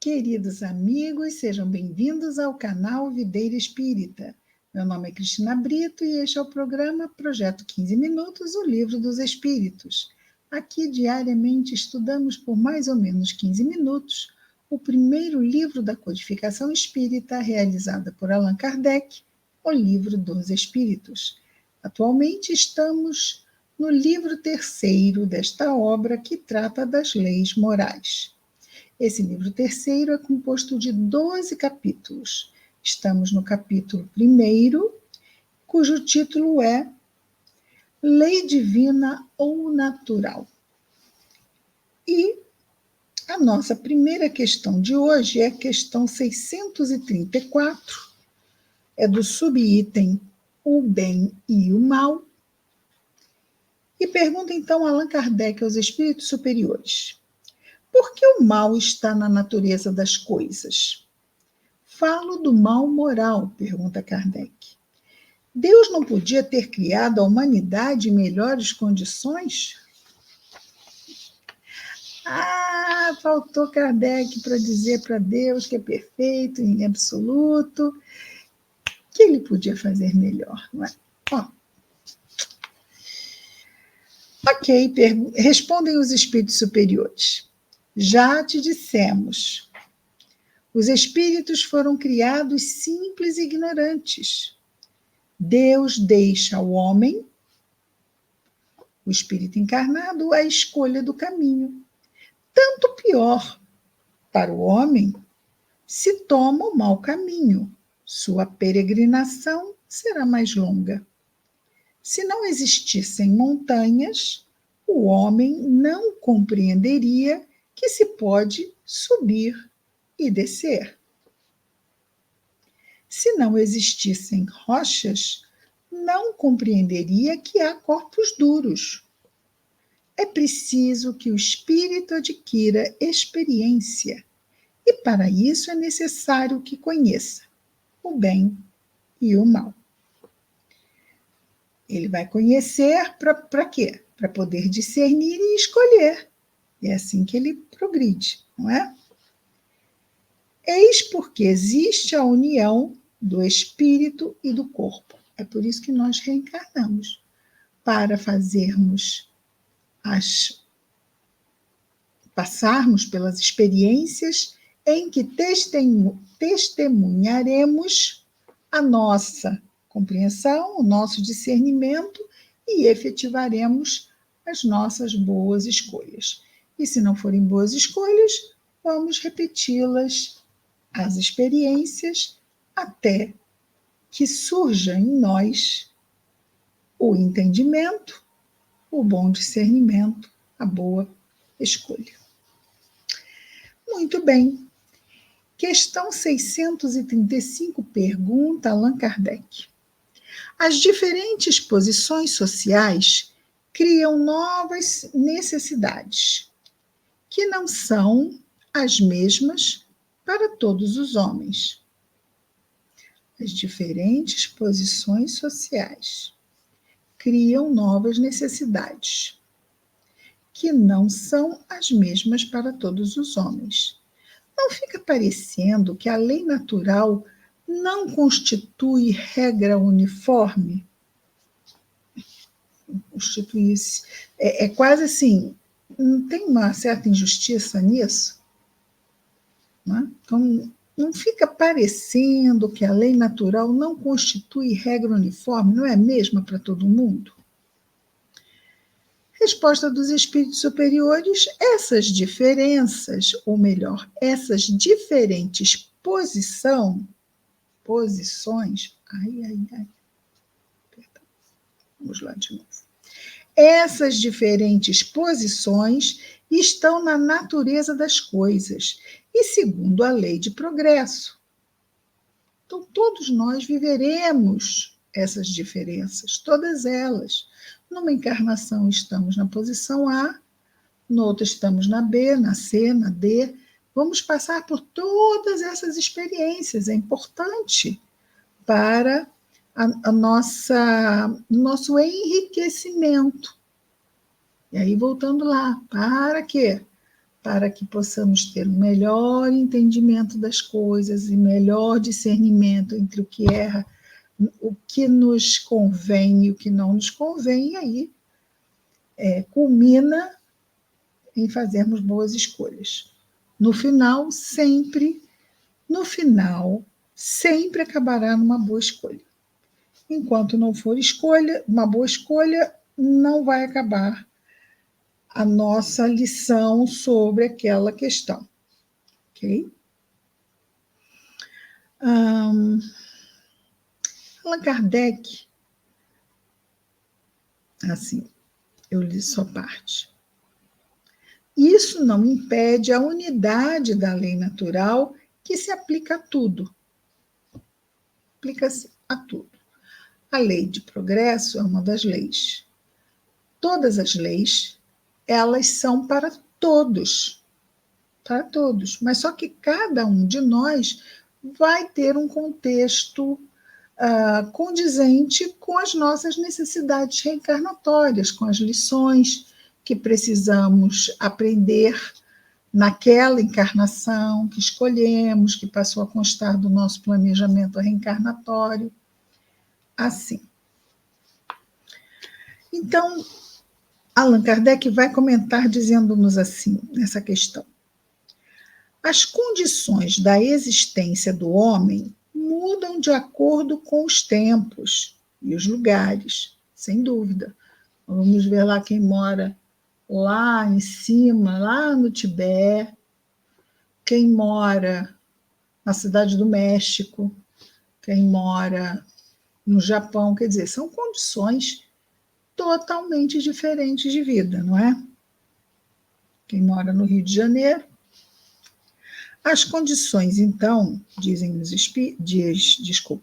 Queridos amigos, sejam bem-vindos ao canal Videira Espírita. Meu nome é Cristina Brito e este é o programa Projeto 15 Minutos, o Livro dos Espíritos. Aqui, diariamente, estudamos por mais ou menos 15 minutos o primeiro livro da codificação espírita, realizada por Allan Kardec, o Livro dos Espíritos. Atualmente estamos no livro terceiro desta obra, que trata das leis morais. Esse livro terceiro é composto de 12 capítulos. Estamos no capítulo 1, cujo título é Lei Divina ou Natural. E a nossa primeira questão de hoje é a questão 634, é do subitem O Bem e o Mal, e pergunta então Allan Kardec aos espíritos superiores: por que o mal está na natureza das coisas? Falo do mal moral, pergunta Kardec. Deus não podia ter criado a humanidade em melhores condições? Faltou Kardec para dizer para Deus que é perfeito, em absoluto, que ele podia fazer melhor, não é? Ok, respondem os espíritos superiores. Já te dissemos, os espíritos foram criados simples e ignorantes. Deus deixa ao homem, o espírito encarnado, a escolha do caminho. Tanto pior para o homem se toma o mau caminho. Sua peregrinação será mais longa. Se não existissem montanhas, o homem não compreenderia que se pode subir e descer. Se não existissem rochas, não compreenderia que há corpos duros. É preciso que o espírito adquira experiência, e para isso é necessário que conheça o bem e o mal. Ele vai conhecer para quê? Para poder discernir e escolher. E é assim que ele progride, não é? Eis porque existe a união do espírito e do corpo. É por isso que nós reencarnamos, para passarmos pelas experiências em que testemunharemos a nossa compreensão, o nosso discernimento e efetivaremos as nossas boas escolhas. E se não forem boas escolhas, vamos repeti-las, as experiências, até que surja em nós o entendimento, o bom discernimento, a boa escolha. Muito bem. Questão 635 pergunta Allan Kardec: as diferentes posições sociais criam novas necessidades, que não são as mesmas para todos os homens. As diferentes posições sociais criam novas necessidades, que não são as mesmas para todos os homens. Não fica parecendo que a lei natural não constitui regra uniforme? Constitui-se. É quase assim, não tem uma certa injustiça nisso? Não é? Então, não fica parecendo que a lei natural não constitui regra uniforme, não é a mesma para todo mundo? Resposta dos espíritos superiores: essas diferenças, ou melhor, essas diferentes posições, perdão, vamos lá de novo. Essas diferentes posições estão na natureza das coisas e segundo a lei de progresso. Então, todos nós viveremos essas diferenças, todas elas. Numa encarnação estamos na posição A, noutra estamos na B, na C, na D. Vamos passar por todas essas experiências. É importante para nosso enriquecimento. E aí, voltando lá, para quê? para que possamos ter um melhor entendimento das coisas e melhor discernimento entre o que nos convém e o que não nos convém, e aí culmina em fazermos boas escolhas. No final, sempre acabará numa boa escolha. Enquanto não for uma boa escolha, não vai acabar a nossa lição sobre aquela questão. Ok? Allan Kardec, assim, eu li só parte. Isso não impede a unidade da lei natural que se aplica a tudo. Aplica-se a tudo. A lei de progresso é uma das leis. Todas as leis, elas são para todos, mas só que cada um de nós vai ter um contexto condizente com as nossas necessidades reencarnatórias, com as lições que precisamos aprender naquela encarnação que escolhemos, que passou a constar do nosso planejamento reencarnatório. Assim. Então, Allan Kardec vai comentar dizendo-nos assim, nessa questão. As condições da existência do homem mudam de acordo com os tempos e os lugares, sem dúvida. Vamos ver lá quem mora lá em cima, lá no Tibete, quem mora na Cidade do México, quem mora no Japão, quer dizer, são condições totalmente diferentes de vida, não é? Quem mora no Rio de Janeiro. As condições, então,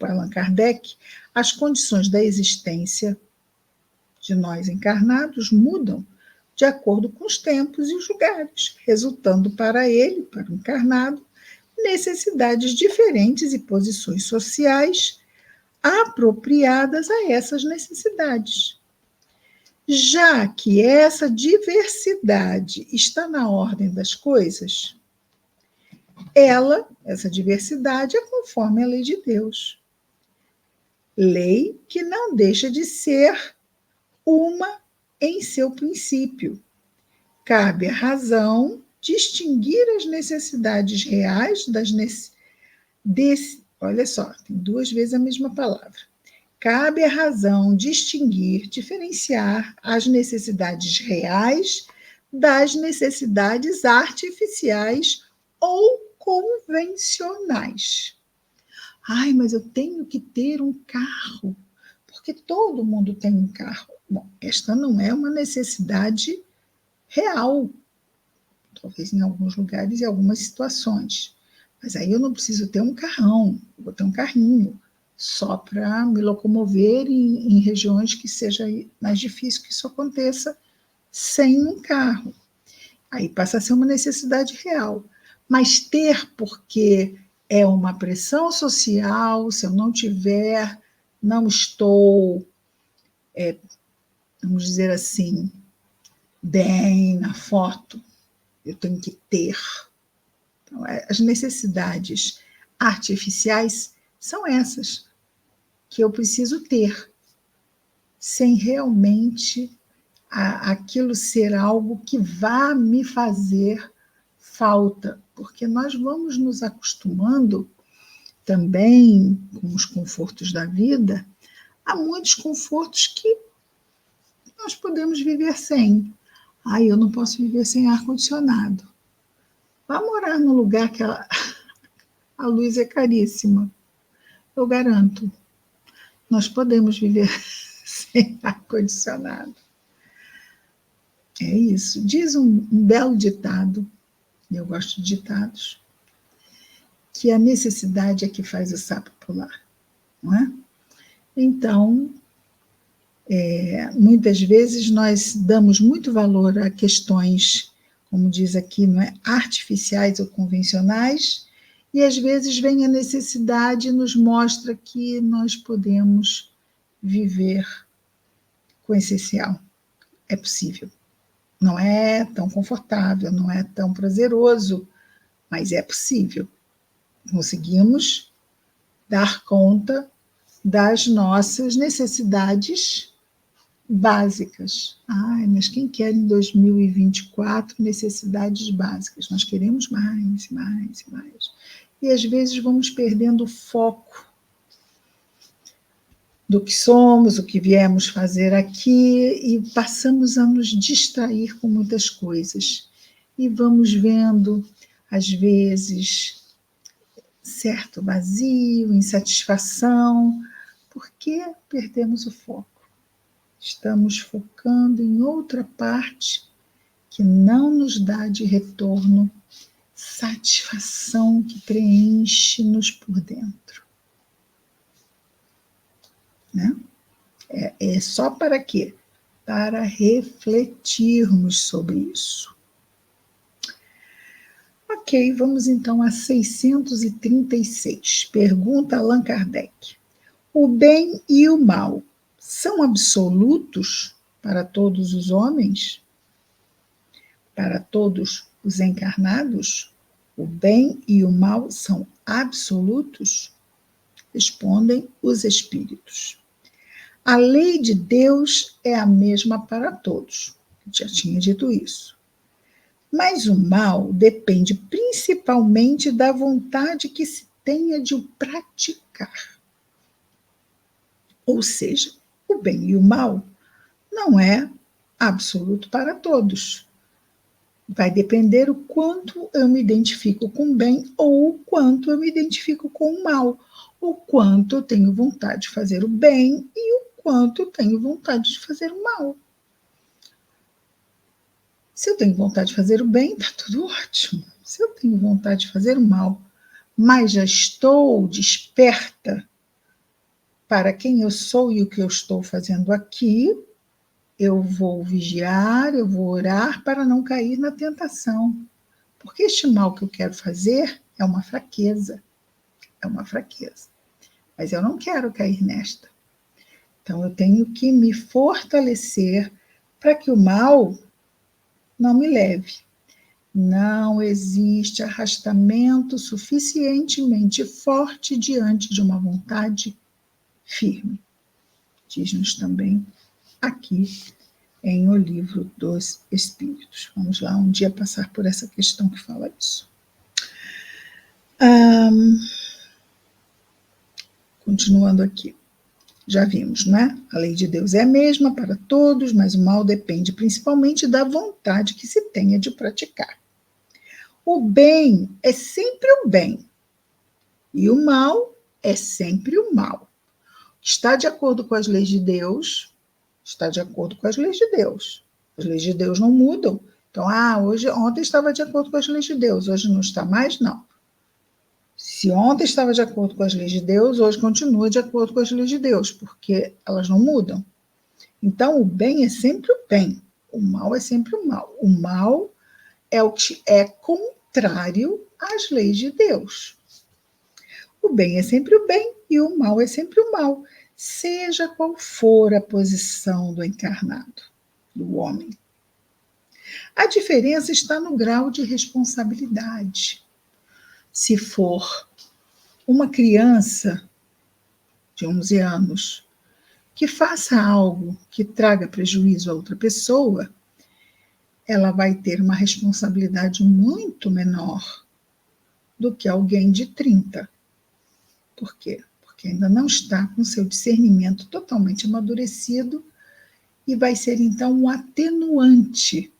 Allan Kardec, as condições da existência de nós encarnados mudam de acordo com os tempos e os lugares, resultando para ele, para o encarnado, necessidades diferentes e posições sociais apropriadas a essas necessidades. Já que essa diversidade está na ordem das coisas, essa diversidade é conforme a lei de Deus. Lei que não deixa de ser uma em seu princípio. Cabe à razão distinguir as necessidades reais olha só, tem 2 vezes a mesma palavra. Cabe à razão distinguir, diferenciar as necessidades reais das necessidades artificiais ou convencionais. Ai, mas eu tenho que ter um carro, porque todo mundo tem um carro. Bom, esta não é uma necessidade real, talvez em alguns lugares e algumas situações. Mas aí eu não preciso ter um carrão, eu vou ter um carrinho, só para me locomover em regiões que seja mais difícil que isso aconteça sem um carro. Aí passa a ser uma necessidade real. Mas ter porque é uma pressão social, se eu não tiver, não estou, vamos dizer assim, bem na foto, eu tenho que ter. Então, as necessidades artificiais são essas que eu preciso ter, sem realmente aquilo ser algo que vá me fazer falta, porque nós vamos nos acostumando também com os confortos da vida, há muitos confortos que nós podemos viver sem. Eu não posso viver sem ar-condicionado. Vá morar num lugar que a luz é caríssima. Eu garanto. Nós podemos viver sem ar-condicionado. É isso. Diz um belo ditado, eu gosto de ditados, que a necessidade é que faz o sapo pular, não é? Então, muitas vezes nós damos muito valor a questões, como diz aqui, não é, artificiais ou convencionais, e às vezes vem a necessidade e nos mostra que nós podemos viver com o essencial. É possível. Não é tão confortável, não é tão prazeroso, mas é possível. Conseguimos dar conta das nossas necessidades básicas. Ai, mas quem quer em 2024 necessidades básicas? Nós queremos mais, mais, mais. E às vezes vamos perdendo o foco do que somos, o que viemos fazer aqui, e passamos a nos distrair com muitas coisas. E vamos vendo, às vezes, certo vazio, insatisfação, porque perdemos o foco. Estamos focando em outra parte que não nos dá de retorno satisfação, que preenche-nos por dentro. Né? É só para quê? Para refletirmos sobre isso. Ok, vamos então a 636. Pergunta Allan Kardec. O bem e o mal são absolutos para todos os homens? Para todos os encarnados? O bem e o mal são absolutos? Respondem os espíritos. A lei de Deus é a mesma para todos. Já tinha dito isso. Mas o mal depende principalmente da vontade que se tenha de o praticar. Ou seja, o bem e o mal não é absoluto para todos. Vai depender o quanto eu me identifico com o bem ou o quanto eu me identifico com o mal, o quanto eu tenho vontade de fazer o bem e o quanto eu tenho vontade de fazer o mal. Se eu tenho vontade de fazer o bem, está tudo ótimo. Se eu tenho vontade de fazer o mal, mas já estou desperta para quem eu sou e o que eu estou fazendo aqui, eu vou vigiar, eu vou orar para não cair na tentação. Porque este mal que eu quero fazer é uma fraqueza. É uma fraqueza. Mas eu não quero cair nesta. Então, eu tenho que me fortalecer para que o mal não me leve. Não existe arrastamento suficientemente forte diante de uma vontade firme. Diz-nos também aqui em O Livro dos Espíritos. Vamos lá um dia passar por essa questão que fala isso. Continuando aqui. Já vimos, não é? A lei de Deus é a mesma para todos, mas o mal depende principalmente da vontade que se tenha de praticar. O bem é sempre o bem e o mal é sempre o mal. Está de acordo com as leis de Deus, está de acordo com as leis de Deus. As leis de Deus não mudam. Então, ontem estava de acordo com as leis de Deus, hoje não está mais? Não. Se ontem estava de acordo com as leis de Deus, hoje continua de acordo com as leis de Deus, porque elas não mudam. Então, o bem é sempre o bem, o mal é sempre o mal. O mal é o que é contrário às leis de Deus. O bem é sempre o bem e o mal é sempre o mal, seja qual for a posição do encarnado, do homem. A diferença está no grau de responsabilidade. Se for uma criança de 11 anos que faça algo que traga prejuízo a outra pessoa, ela vai ter uma responsabilidade muito menor do que alguém de 30. Por quê? Porque ainda não está com seu discernimento totalmente amadurecido e vai ser, então, um atenuante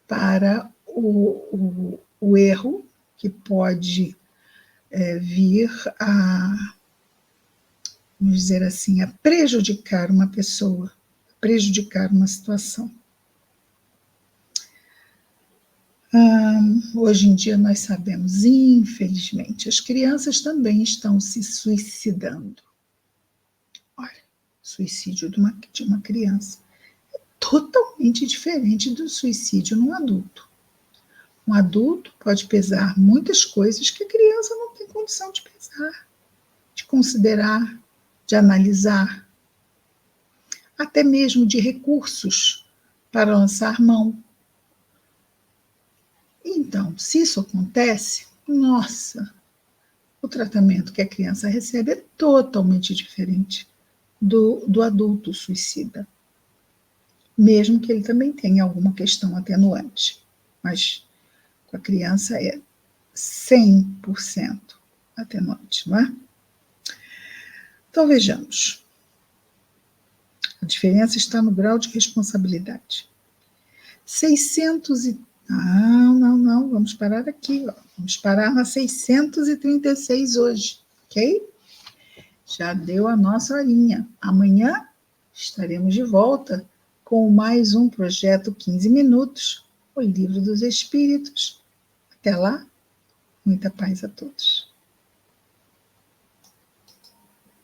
para o erro que pode vir a, vamos dizer assim, a prejudicar uma pessoa, prejudicar uma situação. Hoje em dia nós sabemos, infelizmente, as crianças também estão se suicidando. Olha, o suicídio de uma criança é totalmente diferente do suicídio num adulto. Um adulto pode pesar muitas coisas que a criança não tem condição de pesar, de considerar, de analisar, até mesmo de recursos para lançar mão. Então, se isso acontece, nossa, o tratamento que a criança recebe é totalmente diferente do adulto suicida, mesmo que ele também tenha alguma questão atenuante. Mas com a criança é 100% atenuante, não é? Então, vejamos. A diferença está no grau de responsabilidade. 600 e... Não, vamos parar aqui. Ó. Vamos parar na 636 hoje, ok? Já deu a nossa horinha. Amanhã estaremos de volta com mais um projeto 15 minutos, o Livro dos Espíritos. Até lá, muita paz a todos.